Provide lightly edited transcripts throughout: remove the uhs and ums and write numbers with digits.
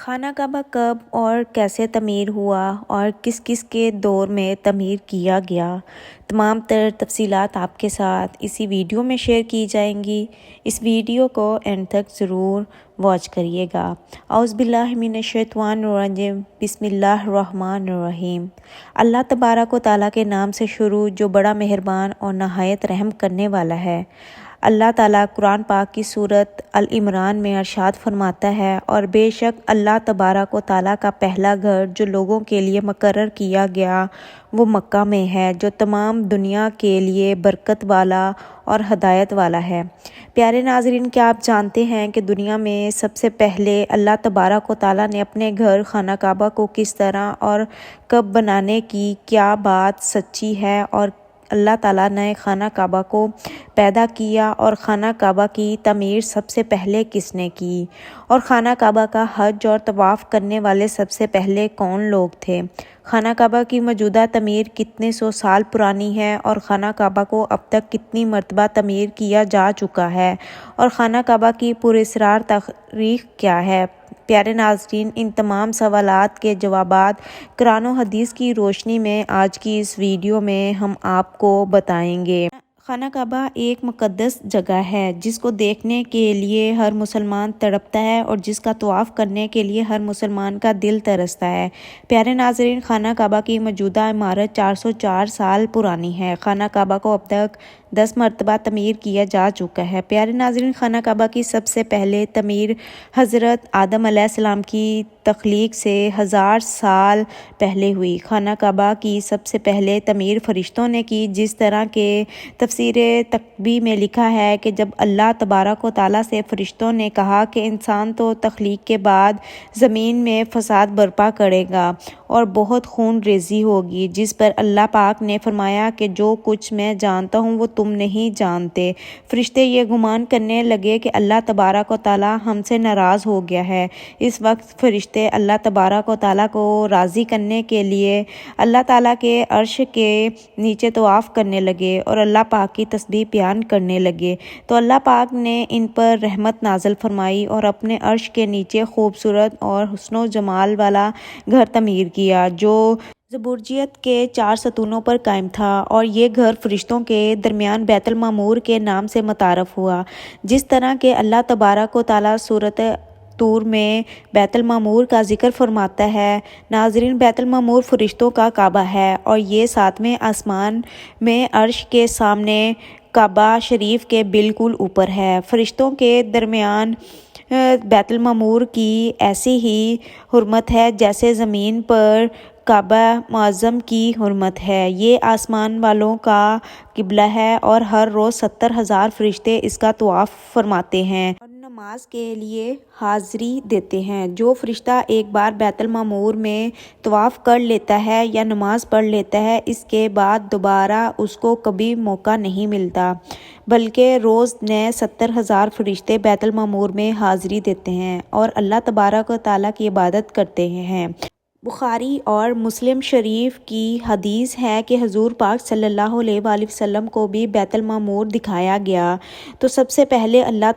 خانہ کعبہ کب اور کیسے تعمیر ہوا اور کس کس کے دور میں تعمیر کیا گیا، تمام تر تفصیلات آپ کے ساتھ اسی ویڈیو میں شیئر کی جائیں گی۔ اس ویڈیو کو اینڈ تک ضرور واچ کریے گا۔ اعوذ باللہ من الشیطان الرجیم، بسم اللہ الرحمن الرحیم۔ اللہ تبارک و تعالیٰ کے نام سے شروع جو بڑا مہربان اور نہایت رحم کرنے والا ہے۔ اللہ تعالیٰ قرآن پاک کی سورۃ العمران میں ارشاد فرماتا ہے، اور بے شک اللہ تبارک و تعالیٰ کا پہلا گھر جو لوگوں کے لیے مقرر کیا گیا وہ مکہ میں ہے، جو تمام دنیا کے لیے برکت والا اور ہدایت والا ہے۔ پیارے ناظرین، کیا آپ جانتے ہیں کہ دنیا میں سب سے پہلے اللہ تبارک و تعالیٰ نے اپنے گھر خانہ کعبہ کو کس طرح اور کب بنانے کی کیا بات سچی ہے، اور اللہ تعالیٰ نے خانہ کعبہ کو پیدا کیا، اور خانہ کعبہ کی تعمیر سب سے پہلے کس نے کی، اور خانہ کعبہ کا حج اور طواف کرنے والے سب سے پہلے کون لوگ تھے؟ خانہ کعبہ کی موجودہ تعمیر کتنے سو سال پرانی ہے، اور خانہ کعبہ کو اب تک کتنی مرتبہ تعمیر کیا جا چکا ہے، اور خانہ کعبہ کی پراسرار تاریخ کیا ہے؟ پیارے ناظرین، ان تمام سوالات کے جوابات قرآن و حدیث کی روشنی میں آج کی اس ویڈیو میں ہم آپ کو بتائیں گے۔ خانہ کعبہ ایک مقدس جگہ ہے جس کو دیکھنے کے لیے ہر مسلمان تڑپتا ہے، اور جس کا طواف کرنے کے لیے ہر مسلمان کا دل ترستا ہے۔ پیارے ناظرین، خانہ کعبہ کی موجودہ عمارت 404 سال پرانی ہے۔ خانہ کعبہ کو اب تک 10 مرتبہ تعمیر کیا جا چکا ہے۔ پیارے ناظرین، خانہ کعبہ کی سب سے پہلے تعمیر حضرت آدم علیہ السلام کی تخلیق سے 1000 سال پہلے ہوئی۔ خانہ کعبہ کی سب سے پہلے تعمیر فرشتوں نے کی، جس طرح کہ تفسیر تقوی میں لکھا ہے کہ جب اللہ تبارک و تعالیٰ سے فرشتوں نے کہا کہ انسان تو تخلیق کے بعد زمین میں فساد برپا کرے گا اور بہت خون ریزی ہوگی، جس پر اللہ پاک نے فرمایا کہ جو کچھ میں جانتا ہوں وہ تم نہیں جانتے۔ فرشتے یہ گمان کرنے لگے کہ اللہ تبارک و تعالیٰ ہم سے ناراض ہو گیا ہے۔ اس وقت فرشتے اللہ تبارک و تعالیٰ کو راضی کرنے کے لیے اللہ تعالیٰ کے عرش کے نیچے طواف کرنے لگے اور اللہ پاک کی تسبیح بیان کرنے لگے، تو اللہ پاک نے ان پر رحمت نازل فرمائی اور اپنے عرش کے نیچے خوبصورت اور حسن و جمال والا گھر تعمیر کیا، جو زبرجیت کے 4 ستونوں پر قائم تھا، اور یہ گھر فرشتوں کے درمیان بیت المعمور کے نام سے متعارف ہوا۔ جس طرح کہ اللہ تبارک و تعالیٰ سورۃ طور میں بیت المعمور کا ذکر فرماتا ہے۔ ناظرین، بیت المعمور فرشتوں کا کعبہ ہے، اور یہ 7ویں آسمان میں عرش کے سامنے کعبہ شریف کے بالکل اوپر ہے۔ فرشتوں کے درمیان بیت المعمور کی ایسی ہی حرمت ہے جیسے زمین پر کعبہ معظم کی حرمت ہے۔ یہ آسمان والوں کا قبلہ ہے، اور ہر روز 70,000 فرشتے اس کا طواف فرماتے ہیں اور نماز کے لیے حاضری دیتے ہیں۔ جو فرشتہ ایک بار بیت المعمور میں طواف کر لیتا ہے یا نماز پڑھ لیتا ہے، اس کے بعد دوبارہ اس کو کبھی موقع نہیں ملتا، بلکہ روز نئے 70,000 فرشتے بیت المعمور میں حاضری دیتے ہیں اور اللہ تبارک و تعالیٰ کی عبادت کرتے ہیں۔ بخاری اور مسلم شریف کی حدیث ہے کہ حضور پاک صلی اللہ علیہ وآلہ وسلم کو بھی بیت المعمور دکھایا گیا، تو سب سے پہلے اللہ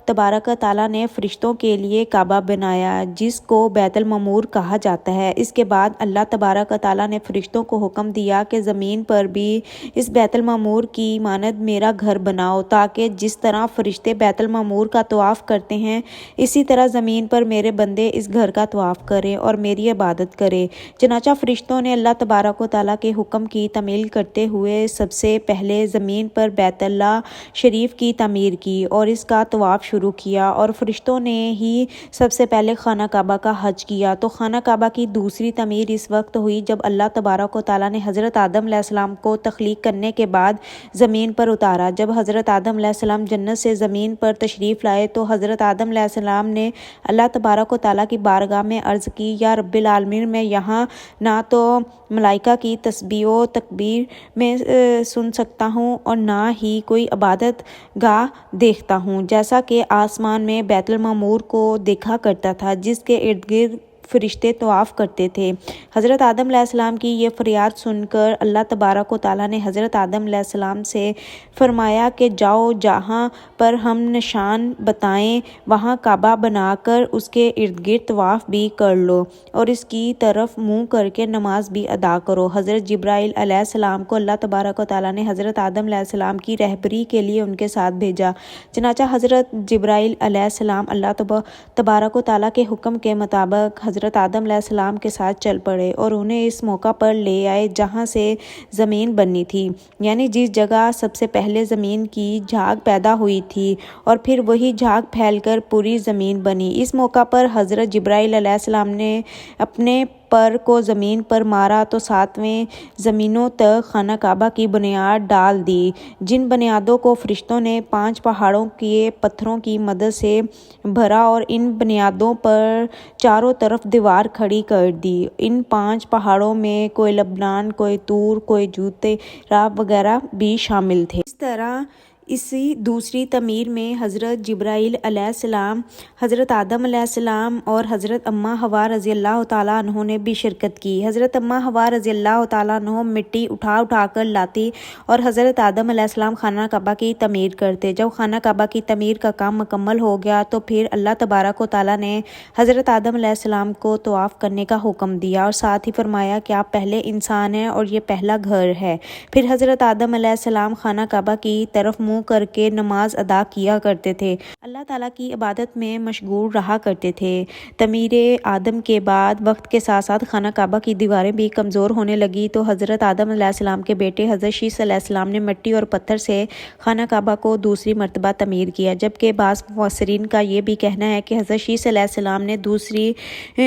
تبارک و تعالیٰ نے فرشتوں کے لیے کعبہ بنایا جس کو بیت المعمور کہا جاتا ہے۔ اس کے بعد اللہ تبارک و تعالیٰ نے فرشتوں کو حکم دیا کہ زمین پر بھی اس بیت المعمور کی مانند میرا گھر بناؤ، تاکہ جس طرح فرشتے بیت المعمور کا طواف کرتے ہیں اسی طرح زمین پر میرے بندے اس گھر کا طواف کریں اور میری عبادت کرے۔ چنانچہ فرشتوں نے اللہ تبارک و تعالیٰ کے حکم کی تعمیل کرتے ہوئے سب سے پہلے زمین پر بیت اللہ شریف کی تعمیر کی اور اس کا طواف شروع کیا، اور فرشتوں نے ہی سب سے پہلے خانہ کعبہ کا حج کیا۔ تو خانہ کعبہ کی دوسری تعمیر اس وقت ہوئی جب اللہ تبارک و تعالیٰ نے حضرت آدم علیہ السلام کو تخلیق کرنے کے بعد زمین پر اتارا۔ جب حضرت آدم علیہ السلام جنت سے زمین پر تشریف لائے تو حضرت آدم علیہ السلام نے اللہ تبارک و تعالیٰ کی بارگاہ میں عرض کی، یا رب العالمین، میں یہاں نہ تو ملائکہ کی تسبیح و تکبیر میں سن سکتا ہوں اور نہ ہی کوئی عبادت گاہ دیکھتا ہوں، جیسا کہ آسمان میں بیت المعمور کو دیکھا کرتا تھا، جس کے ارد گرد فرشتے طواف کرتے تھے۔ حضرت آدم علیہ السلام کی یہ فریاد سن کر اللہ تبارک و تعالیٰ نے حضرت آدم علیہ السلام سے فرمایا کہ جاؤ، جہاں پر ہم نشان بتائیں وہاں کعبہ بنا کر اس کے ارد گرد طواف بھی کر لو اور اس کی طرف منہ کر کے نماز بھی ادا کرو۔ حضرت جبرائیل علیہ السلام کو اللہ تبارک و تعالیٰ نے حضرت آدم علیہ السلام کی رہبری کے لیے ان کے ساتھ بھیجا۔ چنانچہ حضرت جبرائیل علیہ السلام اللہ تبارک و تعالیٰ کے حکم کے مطابق حضرت آدم علیہ السلام کے ساتھ چل پڑے اور انہیں اس موقع پر لے آئے جہاں سے زمین بنی تھی، یعنی جس جگہ سب سے پہلے زمین کی جھاگ پیدا ہوئی تھی، اور پھر وہی جھاگ پھیل کر پوری زمین بنی۔ اس موقع پر حضرت جبرائیل علیہ السلام نے اپنے پر کو زمین پر مارا تو 7 زمینوں تک خانہ کعبہ کی بنیاد ڈال دی، جن بنیادوں کو فرشتوں نے 5 پہاڑوں کے پتھروں کی مدد سے بھرا اور ان بنیادوں پر چاروں طرف دیوار کھڑی کر دی۔ ان 5 پہاڑوں میں کوہ لبنان، کوہ طور، کوہ جوتیرا وغیرہ بھی شامل تھے۔ اس طرح اسی دوسری تعمیر میں حضرت جبرائیل علیہ السلام، حضرت آدم علیہ السلام اور حضرت اماں حوا رضی اللہ تعالیٰ عنہ نے بھی شرکت کی۔ حضرت اماں حوا رضی اللہ تعالیٰ عنہ مٹی اٹھا کر لاتی اور حضرت آدم علیہ السلام خانہ کعبہ کی تعمیر کرتے۔ جب خانہ کعبہ کی تعمیر کا کام مکمل ہو گیا تو پھر اللہ تبارک و تعالیٰ نے حضرت آدم علیہ السلام کو طواف کرنے کا حکم دیا اور ساتھ ہی فرمایا کہ آپ پہلے انسان ہیں اور یہ پہلا گھر ہے۔ پھر حضرت آدم علیہ السلام خانہ کعبہ کی طرف منہ کر کے نماز ادا کیا کرتے تھے، اللہ تعالیٰ کی عبادت میں مشغول رہا کرتے تھے۔ تعمیر آدم کے بعد وقت کے ساتھ ساتھ خانہ کعبہ کی دیواریں بھی کمزور ہونے لگی تو حضرت آدم علیہ السلام کے بیٹے حضرت شیث علیہ السلام نے مٹی اور پتھر سے خانہ کعبہ کو دوسری مرتبہ تعمیر کیا، جبکہ بعض مفسرین کا یہ بھی کہنا ہے کہ حضرت شیث علیہ السلام نے دوسری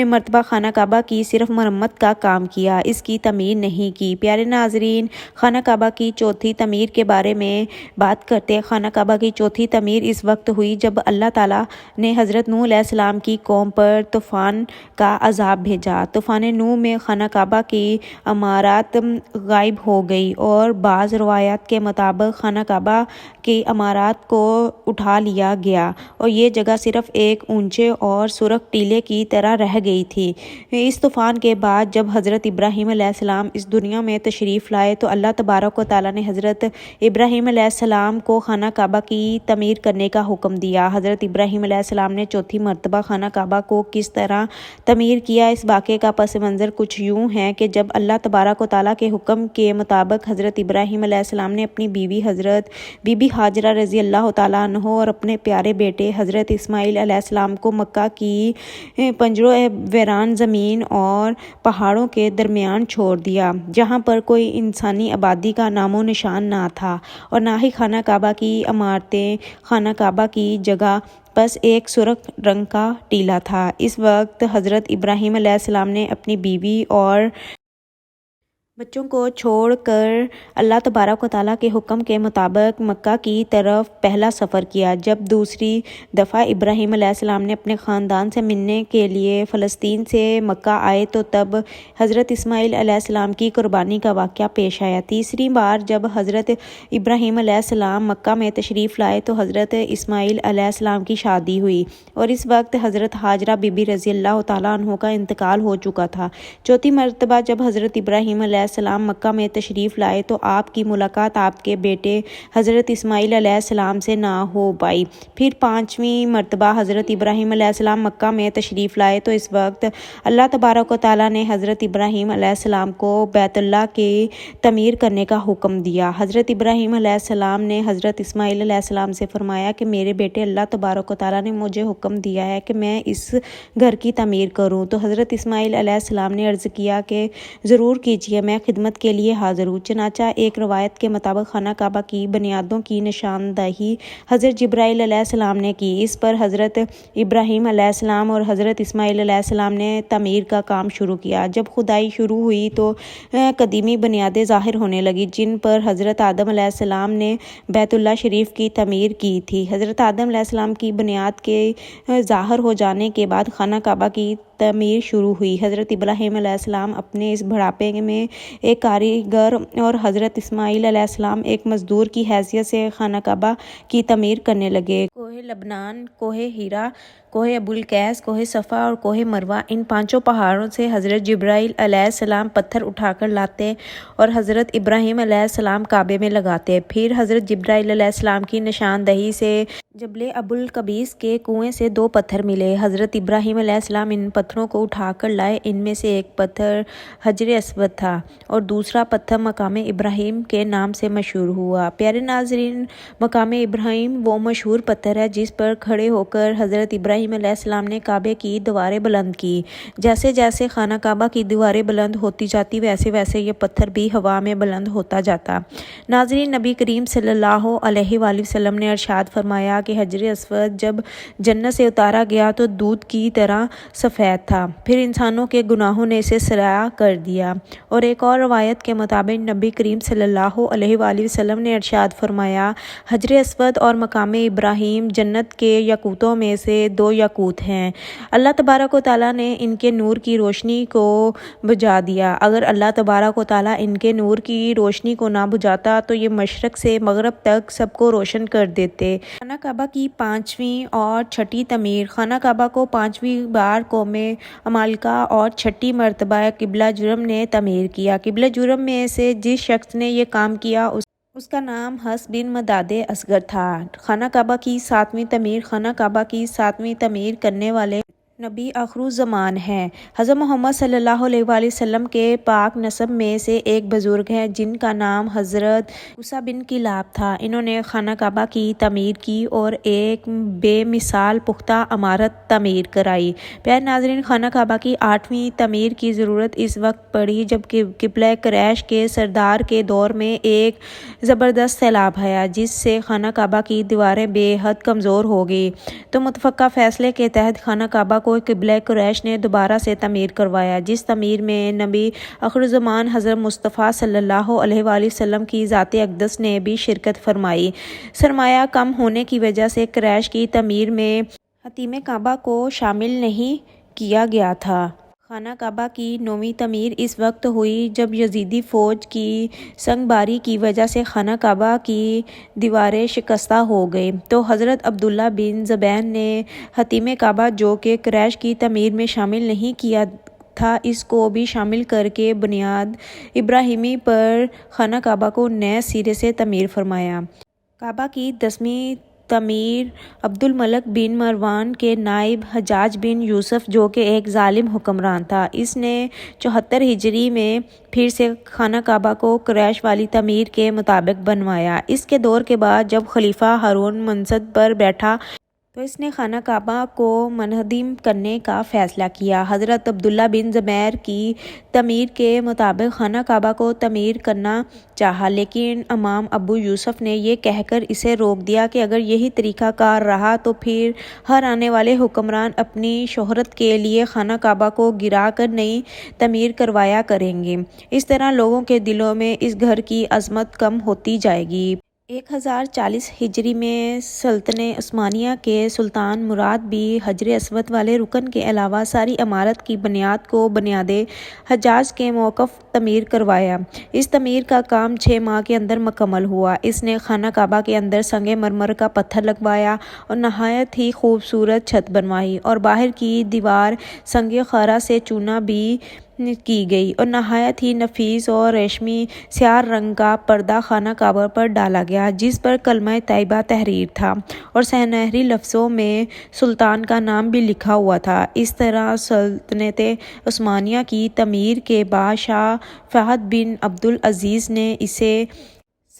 مرتبہ خانہ کعبہ کی صرف مرمت کا کام کیا، اس کی تعمیر نہیں کی۔ پیارے ناظرین، خانہ کعبہ کی چوتھی تعمیر کے بارے میں بات کرتے ہیں۔ خانہ کعبہ کی چوتھی تعمیر اس وقت ہوئی جب اللہ تعالیٰ نے حضرت نوح علیہ السلام کی قوم پر طوفان کا عذاب بھیجا۔ طوفان نوح میں خانہ کعبہ کی عمارات غائب ہو گئی اور بعض روایات کے مطابق خانہ کعبہ کی عمارات کو اٹھا لیا گیا اور یہ جگہ صرف ایک اونچے اور سرخ ٹیلے کی طرح رہ گئی تھی۔ اس طوفان کے بعد جب حضرت ابراہیم علیہ السلام اس دنیا میں تشریف لائے تو اللہ تبارک و تعالیٰ نے حضرت ابراہیم علیہ السلام کو خانہ کعبہ کی تعمیر کرنے کا حکم دیا۔ حضرت ابراہیم علیہ السلام نے چوتھی مرتبہ خانہ کعبہ کو کس طرح تعمیر کیا، اس واقعے کا پس منظر کچھ یوں ہے کہ جب اللہ تبارک و تعالیٰ کے حکم کے مطابق حضرت ابراہیم علیہ السلام نے اپنی بیوی حضرت بی بی ہاجرہ رضی اللہ تعالیٰ عنہ اور اپنے پیارے بیٹے حضرت اسماعیل علیہ السلام کو مکہ کی پنجر ویران زمین اور پہاڑوں کے درمیان چھوڑ دیا، جہاں پر کوئی انسانی آبادی کا نام و نشان نہ تھا اور نہ ہی خانہ کعبہ کی عمارتیں، خانہ کعبہ کی جگہ بس ایک سرخ رنگ کا ٹیلا تھا۔ اس وقت حضرت ابراہیم علیہ السلام نے اپنی بیوی اور بچوں کو چھوڑ کر اللہ تبارک و تعالیٰ کے حکم کے مطابق مکہ کی طرف پہلا سفر کیا۔ جب دوسری دفعہ ابراہیم علیہ السلام نے اپنے خاندان سے ملنے کے لیے فلسطین سے مکہ آئے تو تب حضرت اسماعیل علیہ السلام کی قربانی کا واقعہ پیش آیا۔ تیسری بار جب حضرت ابراہیم علیہ السلام مکہ میں تشریف لائے تو حضرت اسماعیل علیہ السلام کی شادی ہوئی اور اس وقت حضرت ہاجرہ بی بی رضی اللہ تعالیٰ عنہ کا انتقال ہو چکا تھا۔ چوتھی مرتبہ جب حضرت ابراہیم علیہ السلام مکہ میں تشریف لائے تو آپ کی ملاقات آپ کے بیٹے حضرت اسماعیل علیہ السلام سے نہ ہو پائی۔ پھر 5ویں مرتبہ حضرت ابراہیم علیہ السلام مکہ میں تشریف لائے تو اس وقت اللہ تبارک و تعالیٰ نے حضرت ابراہیم علیہ السلام کو بیت اللہ کی تعمیر کرنے کا حکم دیا۔ حضرت ابراہیم علیہ السلام نے حضرت اسماعیل علیہ السلام سے فرمایا کہ میرے بیٹے، اللہ تبارک و تعالیٰ نے مجھے حکم دیا ہے کہ میں اس گھر کی تعمیر کروں۔ تو حضرت اسماعیل علیہ السلام نے عرض کیا کہ ضرور کیجیے، میں خدمت کے لیے حاضر ہوں۔ چنانچہ ایک روایت کے مطابق خانہ کعبہ کی بنیادوں کی نشاندہی حضرت جبرائیل علیہ السلام نے کی۔ اس پر حضرت ابراہیم علیہ السلام اور حضرت اسماعیل علیہ السلام نے تعمیر کا کام شروع کیا۔ جب کھدائی شروع ہوئی تو قدیمی بنیادیں ظاہر ہونے لگی جن پر حضرت آدم علیہ السلام نے بیت اللہ شریف کی تعمیر کی تھی۔ حضرت آدم علیہ السلام کی بنیاد کے ظاہر ہو جانے کے بعد خانہ کعبہ کی تعمیر شروع ہوئی۔ حضرت ابراہیم علیہ السلام اپنے اس بڑھاپے میں ایک کاریگر اور حضرت اسماعیل علیہ السلام ایک مزدور کی حیثیت سے خانہ کعبہ کی تعمیر کرنے لگے۔ کوہ کوہ لبنان، کوہ ہیرا، کوہ ابوالقیس، کوہ صفا اور کوہ مروہ، ان پانچوں پہاڑوں سے حضرت جبرائیل علیہ السلام پتھر اٹھا کر لاتے اور حضرت ابراہیم علیہ السلام کعبے میں لگاتے۔ پھر حضرت جبرائیل علیہ السلام کی نشاندہی سے جبل ابوالقبیس کے کنویں سے 2 پتھر ملے۔ حضرت ابراہیم علیہ السلام ان پتھروں کو اٹھا کر لائے۔ ان میں سے ایک پتھر حجر اسود تھا اور دوسرا پتھر مقام ابراہیم کے نام سے مشہور ہوا۔ پیارے ناظرین، مقام ابراہیم وہ مشہور پتھر ہے جس پر کھڑے ہو کر حضرت ابراہیم علیہ السلام نے کعبے کی دیواریں بلند کی۔ جیسے جیسے خانہ کعبہ کی دیواریں بلند ہوتی جاتی ویسے ویسے یہ پتھر بھی ہوا میں بلند ہوتا جاتا۔ ناظرین، نبی کریم صلی اللہ علیہ وآلہ وسلم نے ارشاد فرمایا کہ حجر اسود جب جنت سے اتارا گیا تو دودھ کی طرح سفید تھا، پھر انسانوں کے گناہوں نے اسے سیاہ کر دیا۔ اور ایک اور روایت کے مطابق نبی کریم صلی اللہ علیہ وآلہ وسلم نے ارشاد فرمایا، حجر اسود اور مقام ابراہیم جنت کے یاقوتوں میں سے 2 یاقوت ہیں۔ اللہ تبارک و تعالیٰ نے ان کے نور کی روشنی کو بجھا دیا۔ اگر اللہ تبارک و تعالیٰ ان کے نور کی روشنی کو نہ بجھاتا تو یہ مشرق سے مغرب تک سب کو روشن کر دیتے۔ خانہ کعبہ کی 5ویں اور 6ٹی تعمیر۔ خانہ کعبہ کو 5ویں بار قوم عمالقہ اور 6ٹی مرتبہ قبلہ جرم نے تعمیر کیا۔ قبلہ جرم میں سے جس شخص نے یہ کام کیا اس کا نام حفص بن مداد اصغر تھا۔ خانہ کعبہ کی 7ویں تعمیر۔ خانہ کعبہ کی 7ویں تعمیر کرنے والے نبی آخرالزمان ہیں۔ حضرت محمد صلی اللہ علیہ وآلہ وسلم کے پاک نسب میں سے ایک بزرگ ہیں جن کا نام حضرت موسیٰ بن کلاب تھا۔ انہوں نے خانہ کعبہ کی تعمیر کی اور ایک بے مثال پختہ عمارت تعمیر کرائی۔ پیارے ناظرین، خانہ کعبہ کی 8ویں تعمیر کی ضرورت اس وقت پڑی جب قبلہ قریش کے سردار کے دور میں ایک زبردست سیلاب آیا جس سے خانہ کعبہ کی دیواریں بے حد کمزور ہو گئی، تو متفقہ فیصلے کے تحت خانہ کعبہ کو قبلہ قریش نے دوبارہ سے تعمیر کروایا، جس تعمیر میں نبی آخرالزمان حضرت مصطفیٰ صلی اللہ علیہ وآلہ وسلم کی ذات اقدس نے بھی شرکت فرمائی۔ سرمایہ کم ہونے کی وجہ سے قریش کی تعمیر میں حطیم کعبہ کو شامل نہیں کیا گیا تھا۔ خانہ کعبہ کی 9ویں تعمیر اس وقت ہوئی جب یزیدی فوج کی سنگ باری کی وجہ سے خانہ کعبہ کی دیواریں شکستہ ہو گئیں، تو حضرت عبداللہ بن زبیر نے حطیم کعبہ جو کہ قریش کی تعمیر میں شامل نہیں کیا تھا اس کو بھی شامل کر کے بنیاد ابراہیمی پر خانہ کعبہ کو نئے سرے سے تعمیر فرمایا۔ کعبہ کی 10ویں تعمیر عبد الملک بن مروان کے نائب حجاج بن یوسف جو کہ ایک ظالم حکمران تھا، اس نے 74 ہجری میں پھر سے خانہ کعبہ کو قریش والی تعمیر کے مطابق بنوایا۔ اس کے دور کے بعد جب خلیفہ ہارون منصب پر بیٹھا تو اس نے خانہ کعبہ کو منہدم کرنے کا فیصلہ کیا۔ حضرت عبداللہ بن زبیر کی تعمیر کے مطابق خانہ کعبہ کو تعمیر کرنا چاہا، لیکن امام ابو یوسف نے یہ کہہ کر اسے روک دیا کہ اگر یہی طریقہ کار رہا تو پھر ہر آنے والے حکمران اپنی شہرت کے لیے خانہ کعبہ کو گرا کر نئی تعمیر کروایا کریں گے۔ اس طرح لوگوں کے دلوں میں اس گھر کی عظمت کم ہوتی جائے گی۔ 1040 ہجری میں سلطنت عثمانیہ کے سلطان مراد بھی حجر اسود والے رکن کے علاوہ ساری عمارت کی بنیاد کو بنیاد حجاز کے موقف تعمیر کروایا۔ اس تعمیر کا کام 6 ماہ کے اندر مکمل ہوا۔ اس نے خانہ کعبہ کے اندر سنگ مرمر کا پتھر لگوایا اور نہایت ہی خوبصورت چھت بنوائی، اور باہر کی دیوار سنگ خارا سے چونا بھی کی گئی، اور نہایت ہی نفیس اور ریشمی سیاہ رنگ کا پردہ خانہ کعبہ پر ڈالا گیا جس پر کلمہ طیبہ تحریر تھا اور سنہری لفظوں میں سلطان کا نام بھی لکھا ہوا تھا۔ اس طرح سلطنت عثمانیہ کی تعمیر کے بعد شاہ فہد بن عبد العزیز نے اسے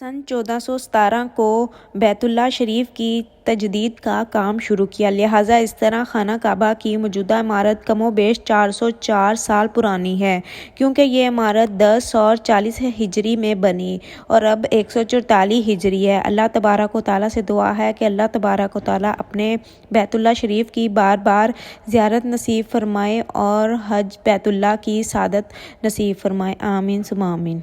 سن 1417 کو بیت اللہ شریف کی تجدید کا کام شروع کیا، لہٰذا اس طرح خانہ کعبہ کی موجودہ عمارت کم و بیش 404 سال پرانی ہے، کیونکہ یہ عمارت 10 اور 40 ہجری میں بنی اور اب 144 ہجری ہے۔ اللہ تبارک و تعالیٰ سے دعا ہے کہ اللہ تبارک و تعالیٰ اپنے بیت اللہ شریف کی بار بار زیارت نصیب فرمائے اور حج بیت اللہ کی سعادت نصیب فرمائے، آمین ثم آمین۔